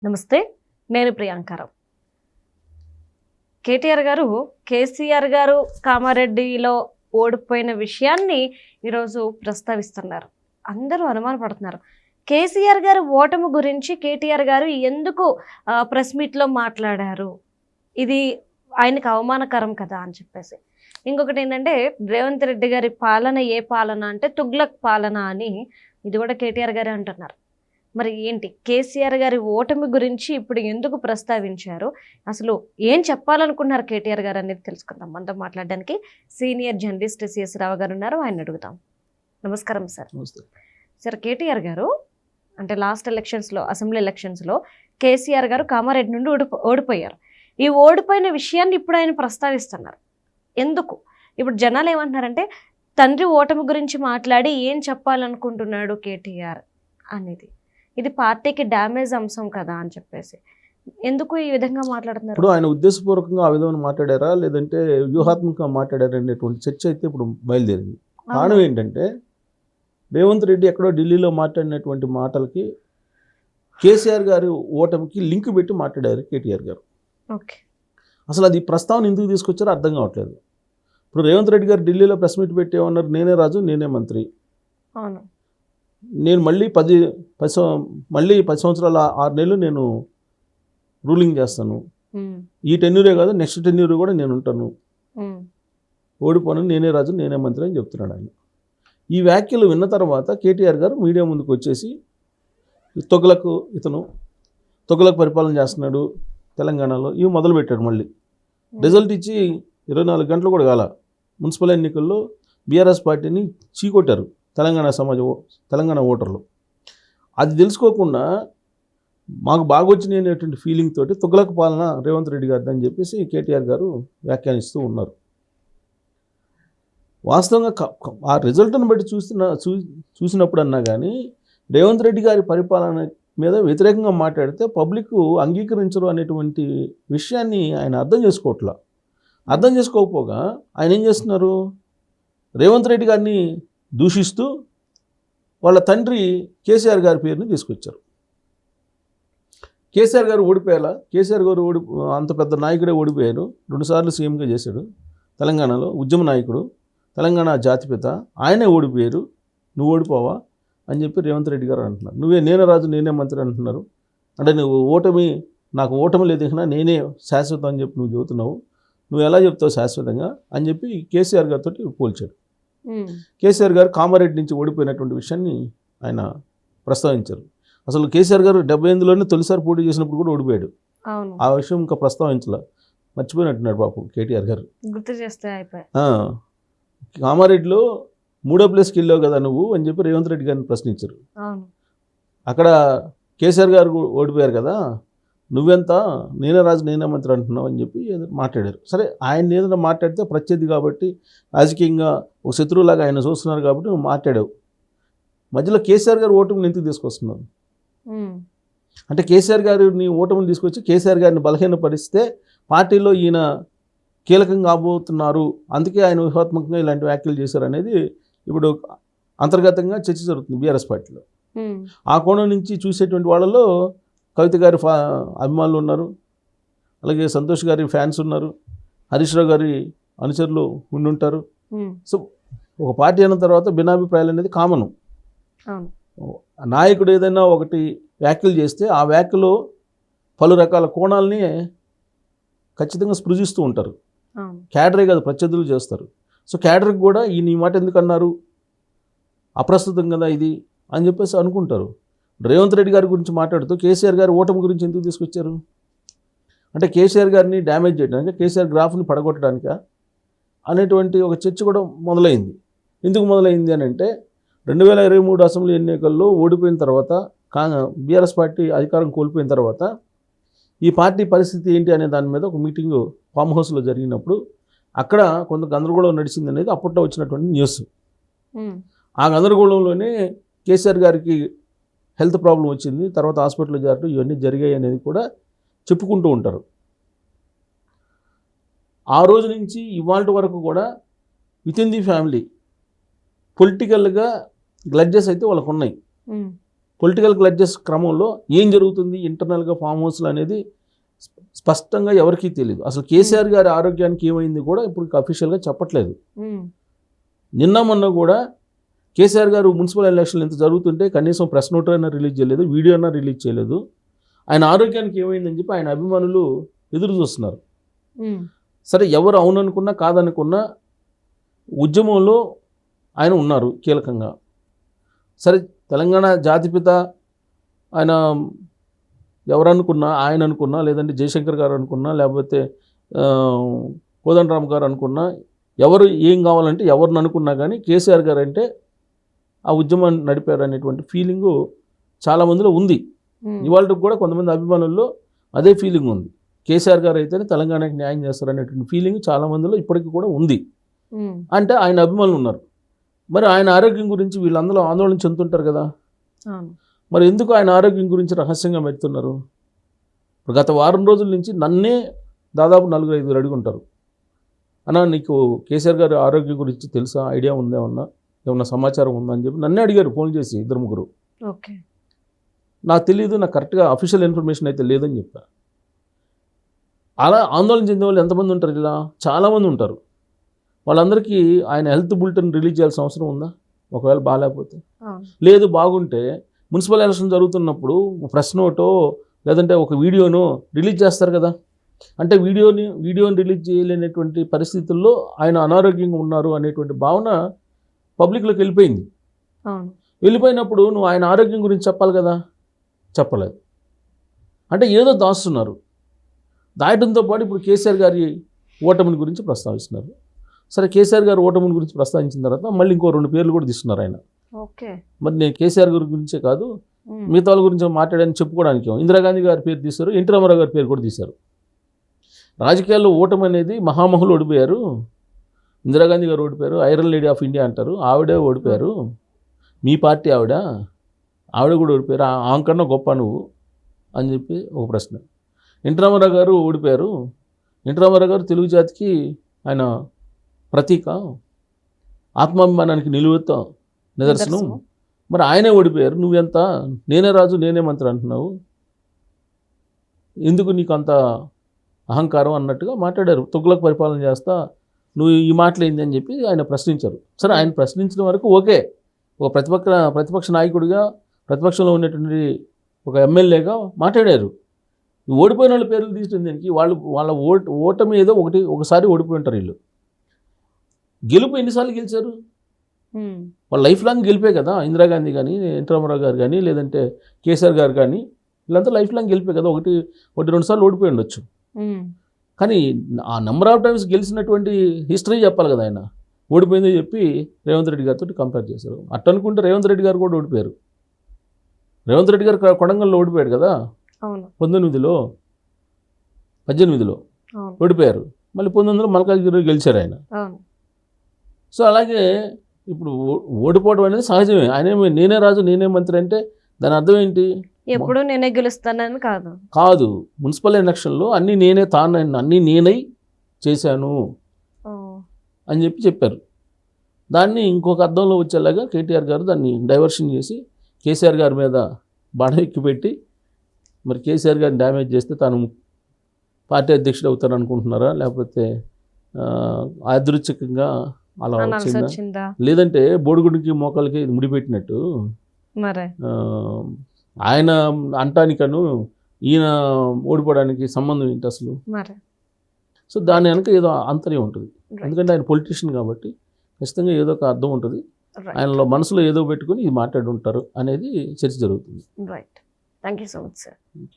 నమస్తే, నేను ప్రియాంకారావు. కేటీఆర్ గారు కేసీఆర్ గారు కామారెడ్డిలో ఓడిపోయిన విషయాన్ని ఈరోజు ప్రస్తావిస్తున్నారు. అందరూ అనుమానపడుతున్నారు. కేసీఆర్ గారు ఓటమి గురించి కేటీఆర్ గారు ఎందుకు ప్రెస్ మీట్లో మాట్లాడారు, ఇది ఆయనకు అవమానకరం కదా అని చెప్పేసి. ఇంకొకటి ఏంటంటే, రేవంత్ రెడ్డి గారి పాలన ఏ పాలన అంటే తుగ్లక్ పాలన అని ఇది కూడా కేటీఆర్ గారే అంటున్నారు. మరి ఏంటి కేసీఆర్ గారి ఓటమి గురించి ఇప్పుడు ఎందుకు ప్రస్తావించారు, అసలు ఏం చెప్పాలనుకున్నారు కేటీఆర్ గారు అనేది తెలుసుకుందాం. మనతో మాట్లాడడానికి సీనియర్ జర్నలిస్ట్ సిఎస్ రావు గారు ఉన్నారు, ఆయన అడుగుతాం. నమస్కారం సార్. సార్, కేటీఆర్ గారు అంటే లాస్ట్ ఎలక్షన్స్లో, అసెంబ్లీ ఎలక్షన్స్లో కేసీఆర్ గారు కామారెడ్డి నుండి ఓడిపోయారు. ఈ ఓడిపోయిన విషయాన్ని ఇప్పుడు ఆయన ప్రస్తావిస్తున్నారు. ఎందుకు? ఇప్పుడు జనాలు ఏమంటున్నారంటే, తండ్రి ఓటమి గురించి మాట్లాడి ఏం చెప్పాలనుకుంటున్నాడు కేటీఆర్ అనేది, ఇది పార్టీకి డ్యామేజ్ అంశం కదా అని చెప్పేసి ఎందుకు ఈ విధంగా మాట్లాడుతున్నారు? ఇప్పుడు ఆయన ఉద్దేశపూర్వకంగా ఆ విధంగా మాట్లాడారా లేదంటే వ్యూహాత్మకంగా మాట్లాడారా అనేటువంటి చర్చ అయితే ఇప్పుడు బయలుదేరింది. కారణం ఏంటంటే, రేవంత్ రెడ్డి ఎక్కడో ఢిల్లీలో మాట్లాడినటువంటి మాటలకి కేసీఆర్ గారి ఓటమికి లింక్ పెట్టి మాట్లాడారు కేటీఆర్ గారు. ఓకే, అసలు అది ప్రస్తావన ఎందుకు తీసుకొచ్చారో అర్థం కావట్లేదు. ఇప్పుడు రేవంత్ రెడ్డి గారు ఢిల్లీలో ప్రెస్ మీట్ పెట్టి ఏమన్నారు, నేనే రాజు నేనే మంత్రి, అవును, నేను మళ్ళీ 10 సంవత్సరాల 6 నెలలు నేను రూలింగ్ చేస్తాను, ఈ టెన్యూరే కాదు నెక్స్ట్ టెన్యూర్ కూడా నేను ఉంటాను, ఓడిపోను, నేనే రాజు నేనే మంత్రి అని చెప్తున్నాడు ఆయన. ఈ వ్యాఖ్యలు విన్న తర్వాత కేటీఆర్ గారు మీడియా ముందుకు వచ్చేసి ఇతను తొగలకు పరిపాలన చేస్తున్నాడు తెలంగాణలో, ఇవి మొదలుపెట్టాడు. మళ్ళీ రిజల్ట్ ఇచ్చి 24 గంటలు కూడా కాల మున్సిపల్ ఎన్నికల్లో బీఆర్ఎస్ పార్టీని చీకొట్టారు తెలంగాణ ఓటర్లు. అది తెలుసుకోకుండా మాకు బాగా వచ్చినాయి అనేటువంటి ఫీలింగ్ తోటి తుగ్లక్ పాలన రేవంత్ రెడ్డి గారిది అని చెప్పేసి కేటీఆర్ గారు వ్యాఖ్యానిస్తూ ఉన్నారు. వాస్తవంగా ఆ రిజల్ట్ను బట్టి చూసినప్పుడు అన్నా కానీ రేవంత్ రెడ్డి గారి పరిపాలన మీద వ్యతిరేకంగా మాట్లాడితే పబ్లిక్ అంగీకరించరు అనేటువంటి విషయాన్ని ఆయన అర్థం చేసుకోవట్లా. అర్థం చేసుకోకపోగా ఆయన ఏం చేస్తున్నారు, రేవంత్ రెడ్డి గారిని దూషిస్తూ వాళ్ళ తండ్రి కేసీఆర్ గారి పేరుని తీసుకొచ్చారు. కేసీఆర్ గారు ఓడిపోయేలా, కేసీఆర్ గారు అంత పెద్ద నాయకుడే ఓడిపోయారు, 2 సార్లు సీఎంగా చేశాడు తెలంగాణలో, ఉద్యమ నాయకుడు, తెలంగాణ జాతిపిత, ఆయనే ఓడిపోయారు, నువ్వు ఓడిపోవా అని చెప్పి రేవంత్ రెడ్డి గారు అంటున్నారు. నేనే రాజు నేనే మంత్రి అంటున్నారు. అంటే నువ్వు నాకు ఓటమి లేదు, ఇక నేనే శాశ్వతం అని చెప్పి నువ్వు చెబుతున్నావు, నువ్వు ఎలా చెప్తావు శాశ్వతంగా అని చెప్పి కేసీఆర్ గారితో పోల్చాడు. కేసీఆర్ గారు కామారెడ్డి నుంచి ఓడిపోయినటువంటి విషయాన్ని ఆయన ప్రస్తావించారు. అసలు కేసీఆర్ గారు 78లోనే తొలిసారి పోటీ చేసినప్పుడు కూడా ఓడిపోయాడు. ఆ విషయం ఇంకా ప్రస్తావించలా, మర్చిపోయినట్టున్నాడు పాపం కేటీఆర్ గారు. గుర్తు చేస్తే అయిపోయి కామారెడ్డిలో 3వ ప్లేస్కి వెళ్ళావు కదా నువ్వు అని చెప్పి రేవంత్ రెడ్డి గారిని ప్రశ్నించారు. అక్కడ కేసీఆర్ గారు ఓడిపోయారు కదా, నువ్వెంత నేనే రాజు నేనే మంత్రి అంటున్నావు అని చెప్పి మాట్లాడారు. సరే, ఆయన ఏదైనా మాట్లాడితే ప్రత్యర్థి కాబట్టి రాజకీయంగా ఒక శత్రువులాగా ఆయన చూస్తున్నారు కాబట్టి నువ్వు మాట్లాడావు. మధ్యలో కేసీఆర్ గారు ఓటమిని ఎందుకు తీసుకొస్తున్నారు అంటే, కేసీఆర్ గారిని ఓటమిని తీసుకొచ్చి కేసీఆర్ గారిని బలహీనపరిస్తే పార్టీలో ఈయన కీలకంగా కాబోతున్నారు, అందుకే ఆయన వ్యూహాత్మకంగా ఇలాంటి వ్యాఖ్యలు చేశారు అనేది ఇప్పుడు అంతర్గతంగా చర్చ జరుగుతుంది బీఆర్ఎస్ పార్టీలో. ఆ కోణం నుంచి చూసేటువంటి వాళ్ళలో కవిత గారి అభిమానులు ఉన్నారు, అలాగే సంతోష్ గారి ఫ్యాన్స్ ఉన్నారు, హరీష్ రావు గారి అనుచరులు ఉండుంటారు. సో ఒక పార్టీ అయిన తర్వాత భిన్నాభిప్రాయాలు అనేది కామను. నాయకుడు ఏదైనా ఒకటి వ్యాఖ్యలు చేస్తే ఆ వ్యాఖ్యలో పలు రకాల కోణాలని ఖచ్చితంగా స్పృశిస్తూ ఉంటారు. క్యాడరే కాదు, ప్రత్యర్థులు చేస్తారు. సో క్యాడర్కి కూడా ఈ మాట ఎందుకు అన్నారు, అప్రస్తుతం కదా ఇది అని చెప్పేసి అనుకుంటారు. రేవంత్ రెడ్డి గారి గురించి మాట్లాడుతూ కేసీఆర్ గారి ఓటమి గురించి ఎందుకు తీసుకొచ్చారు అంటే, కేసీఆర్ గారిని డ్యామేజ్ చేయడానికి, కేసీఆర్ గ్రాఫ్ని పడగొట్టడానిక అనేటువంటి ఒక చర్చ కూడా మొదలైంది. ఎందుకు మొదలైంది అని అంటే, 2023 అసెంబ్లీ ఎన్నికల్లో ఓడిపోయిన తర్వాత, బీఆర్ఎస్ పార్టీ అధికారం కోల్పోయిన తర్వాత ఈ పార్టీ పరిస్థితి ఏంటి అనే దాని మీద ఒక మీటింగు ఫామ్ హౌస్లో జరిగినప్పుడు అక్కడ కొంత గందరగోళం నడిచింది అనేది అప్పట్లో వచ్చినటువంటి న్యూస్. ఆ గందరగోళంలోనే కేసీఆర్ గారికి హెల్త్ ప్రాబ్లం వచ్చింది, తర్వాత హాస్పిటల్లో చేరడం, ఇవన్నీ జరిగాయి అనేది కూడా చెప్పుకుంటూ ఉంటారు. ఆ రోజు నుంచి ఇవాళ వరకు కూడా విత్ ఇన్ ది ఫ్యామిలీ పొలిటికల్గా గ్లడ్జెస్ అయితే వాళ్ళకు ఉన్నాయి. పొలిటికల్ గ్లడ్జెస్ క్రమంలో ఏం జరుగుతుంది ఇంటర్నల్గా ఫామ్ హౌస్లో అనేది స్పష్టంగా ఎవరికీ తెలియదు. అసలు కేసీఆర్ గారి ఆరోగ్యానికి ఏమైంది కూడా ఇప్పుడు అఫీషియల్గా చెప్పట్లేదు. నిన్న మొన్న కూడా కేసీఆర్ గారు మున్సిపల్ ఎలక్షన్లు ఎంత జరుగుతుంటే కనీసం ప్రెస్ నోట్ అయినా రిలీజ్ చేయలేదు, వీడియో అయినా రిలీజ్ చేయలేదు. ఆయన ఆరోగ్యానికి ఏమైందని చెప్పి ఆయన అభిమానులు ఎదురు చూస్తున్నారు. సరే, ఎవరు అవుననుకున్నా కాదనుకున్నా ఉద్యమంలో ఆయన ఉన్నారు కీలకంగా. సరే, తెలంగాణ జాతిపిత ఆయన ఎవరనుకున్నా, ఆయన అనుకున్నా, లేదంటే జయశంకర్ గారు అనుకున్నా, లేకపోతే కోదండరామ్ గారు అనుకున్నా, ఎవరు ఏం కావాలంటే ఎవరిని అనుకున్నా కానీ కేసీఆర్ గారు అంటే ఆ ఉద్యమాన్ని నడిపారు అనేటువంటి ఫీలింగు చాలామందిలో ఉంది. ఇవాళకి కూడా కొంతమంది అభిమానుల్లో అదే ఫీలింగ్ ఉంది. కేసీఆర్ గారు అయితేనే తెలంగాణకి న్యాయం చేస్తారు అనేటువంటి ఫీలింగ్ చాలామందిలో ఇప్పటికీ కూడా ఉంది. అంటే ఆయన అభిమానులు ఉన్నారు. మరి ఆయన ఆరోగ్యం గురించి వీళ్ళందరూ ఆందోళన చెందుతుంటారు కదా. మరి ఎందుకు ఆయన ఆరోగ్యం గురించి రహస్యంగా పెడుతున్నారు? ఇప్పుడు గత వారం రోజుల నుంచి నన్నే దాదాపు 4-5 అడుగుంటారు, అన్నా నీకు కేసీఆర్ గారి ఆరోగ్యం గురించి తెలుసా, ఐడియా ఉందా, ఏమన్నా సమాచారం ఉందా అని చెప్పి నన్నే అడిగారు ఫోన్ చేసి 2-3. ఓకే, నాకు తెలియదు, నాకు కరెక్ట్గా అఫీషియల్ ఇన్ఫర్మేషన్ అయితే లేదని చెప్పా. అలా ఆందోళన చెందే వాళ్ళు ఎంతమంది ఉంటారు? ఇలా చాలామంది ఉంటారు. వాళ్ళందరికీ ఆయన హెల్త్ బులెటిన్ రిలీజ్ చేయాల్సిన అవసరం ఉందా? ఒకవేళ బాగాలేకపోతే, లేదు బాగుంటే మున్సిపల్ ఎలక్షన్ జరుగుతున్నప్పుడు ప్రెస్ నోటో లేదంటే ఒక వీడియోనో రిలీజ్ చేస్తారు కదా. అంటే వీడియోని రిలీజ్ చేయలేనటువంటి పరిస్థితుల్లో ఆయన అనారోగ్యంగా ఉన్నారు అనేటువంటి భావన పబ్లిక్లోకి వెళ్ళిపోయింది. వెళ్ళిపోయినప్పుడు నువ్వు ఆయన ఆరోగ్యం గురించి చెప్పాలి కదా, చెప్పలేదు. అంటే ఏదో దాస్తున్నారు. దాయడంతో పాటు ఇప్పుడు కేసీఆర్ గారి ఓటమిని గురించి ప్రస్తావిస్తున్నారు. సరే, కేసీఆర్ గారు ఓటమిని గురించి ప్రస్తావించిన తర్వాత మళ్ళీ ఇంకో 2 పేర్లు కూడా తీస్తున్నారు ఆయన. మరి నేను కేసీఆర్ గారి గురించే కాదు మిగతా వాళ్ళ గురించి మాట్లాడని చెప్పుకోవడానికి ఇందిరాగాంధీ గారి పేరు తీశారు, ఎన్టీ రామారావు గారి పేరు కూడా తీశారు. రాజకీయాల్లో ఓటమి అనేది మహామహులు ఓడిపోయారు. ఇందిరాగాంధీ గారు ఓడిపోయారు, ఐరన్ లేడీ ఆఫ్ ఇండియా అంటారు, ఆవిడే ఓడిపోయారు. మీ పార్టీ ఆవిడ కూడా ఓడిపోయారు, ఆమెకన్నా గొప్ప నువ్వు అని చెప్పి ఒక ప్రశ్న. ఎన్టీ రామారావు గారు ఓడిపోయారు. ఎన్టీ రామారావు గారు తెలుగు జాతికి ఆయన ప్రతీక, ఆత్మాభిమానానికి నిలువెత్త నిదర్శనం. మరి ఆయనే ఓడిపోయారు, నువ్వెంత నేనే రాజు నేనే మంత్రి అంటున్నావు, ఎందుకు నీకు అంత అహంకారం అన్నట్టుగా మాట్లాడారు. తుగ్లక్ పరిపాలన చేస్తా నువ్వు ఈ మాటలు ఏంది అని చెప్పి ఆయన ప్రశ్నించారు. సరే, ఆయన ప్రశ్నించిన వరకు ఓకే, ఒక ప్రతిపక్ష నాయకుడిగా ప్రతిపక్షంలో ఉన్నటువంటి ఒక ఎమ్మెల్యేగా మాట్లాడారు. ఓడిపోయిన వాళ్ళ పేర్లు తీసిన దానికి వాళ్ళ ఓటమి ఏదో ఒకసారి ఓడిపోయి ఉంటారు. వీళ్ళు గెలుపు ఎన్నిసార్లు గెలిచారు? వాళ్ళ లైఫ్ లాంగ్ గెలిపే కదా. ఇందిరాగాంధీ కానీ, ఎన్టీ రామారావు గారు కానీ, లేదంటే కేసీఆర్ గారు కానీ, వీళ్ళంతా లైఫ్ లాంగ్ గెలిపే కదా. 1-2 సార్లు ఓడిపోయి ఉండొచ్చు. కానీ ఆ నెంబర్ ఆఫ్ టైమ్స్ గెలిచినటువంటి హిస్టరీ చెప్పాలి కదా. ఆయన ఓడిపోయిందో చెప్పి రేవంత్ రెడ్డి గారితో కంపేర్ చేశారు. అట్టనుకుంటే రేవంత్ రెడ్డి గారు కూడా ఓడిపోయారు. రేవంత్ రెడ్డి గారు కొడంగల్లో ఓడిపోయాడు కదా 1918లో ఓడిపోయారు. మళ్ళీ 1900లో మల్కాజ్గిరిలో గెలిచారు ఆయన. సో అలాగే ఇప్పుడు ఓడిపోవడం అనేది సహజమే. ఆయన నేనే రాజు నేనే మంత్రి అంటే దాని అర్థం ఏంటి? ఎప్పుడు నేనే గెలుస్తానని కాదు. మున్సిపల్ ఎలక్షన్లో అన్నీ నేనై చేశాను అని చెప్పారు. దాన్ని ఇంకొక అర్థంలో వచ్చేలాగా కేటీఆర్ గారు దాన్ని డైవర్షన్ చేసి కేసీఆర్ గారి మీద బాణ ఎక్కిపెట్టి, మరి కేసీఆర్ గారిని డ్యామేజ్ చేస్తే తాను పార్టీ అధ్యక్షుడు అవుతారు అనుకుంటున్నారా, లేకపోతే యాదృచ్ఛికంగా అలా వచ్చిందా, లేదంటే బోడిగుడికి మోకాలకి ముడిపెట్టినట్టు ఆయన అంటానికను ఈయన ఓడిపోవడానికి సంబంధం ఏంటి అసలు? సో దాని వెనక ఏదో ఆంతర్యం ఉంటుంది. ఎందుకంటే ఆయన పొలిటీషియన్ కాబట్టి ఖచ్చితంగా ఏదో ఒక అర్థం ఉంటుంది. ఆయనలో మనసులో ఏదో పెట్టుకుని ఇది మాట్లాడి ఉంటారు అనేది చర్చ జరుగుతుంది. Right, thank you so much sir.